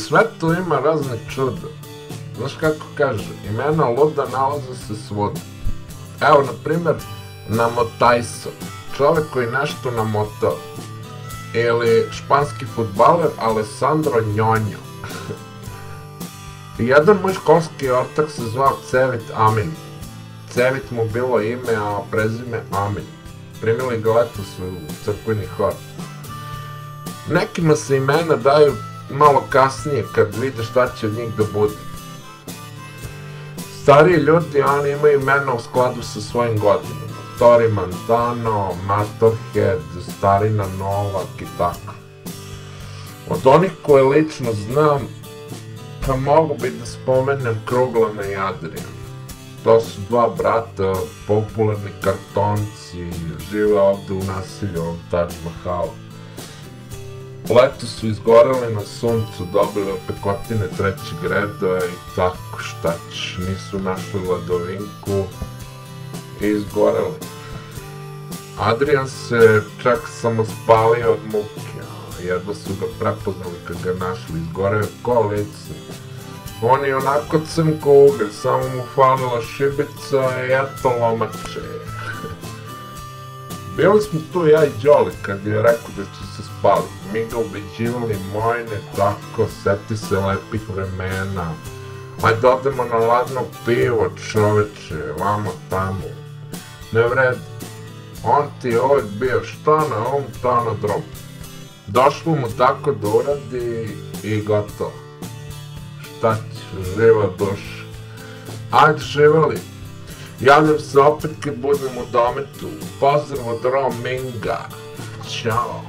sve tu ima razne čuda. Znaš kako kaže, imena luda nalaze se svuda. Evo, na primer, namotajso, čovek koji nešto namotao. Ili španski fudbaler Alessandro Njonjo. Jedan moj školski ortak se zvao Cevit Amin. Cevit mu bilo ime, a prezime Amin. Primili ga letos u crkveni hor. Nekima se imena daju malo kasnije kad vide šta će od njih da bude. Stariji ljudi, oni imaju imena u skladu sa svojim godinama. Tori Montano, Motorhead, Starina Novak i tako. Od onih koje lično znam, pa mogu bi da spomenem Kruglana i Adriana. To su dva brata, popularni kartonci, žive ovde u naselju, u Taj Mahalu. Leto su izgoreli na suncu, dobili opekotine trećeg reda i tako, šta ćeš, nisu našli ladovinku i izgoreli. Adrian se čak samo spalio od muke, jedva su ga prepoznali kad ga našli, izgoreo ko lice. On je onako crn ko ugalj, samo mu falila šibica i eto lomače. Bili smo tu ja i Đoli kad je rekao da će se spaliti. Mi ga ubeđivali, mojne, tako, seti se lepih vremena. Ajde odemo na ladno pivo, čoveče, vamo tamo. Ne vredi. On ti je uvijek bio šta na ta na drom. Došlo mu tako da uradi i gotovo. Šta će, živa duša. Ajde, živali. Javljam se opet kad budem u dometu. Pozdrav od Rominga. Ćao.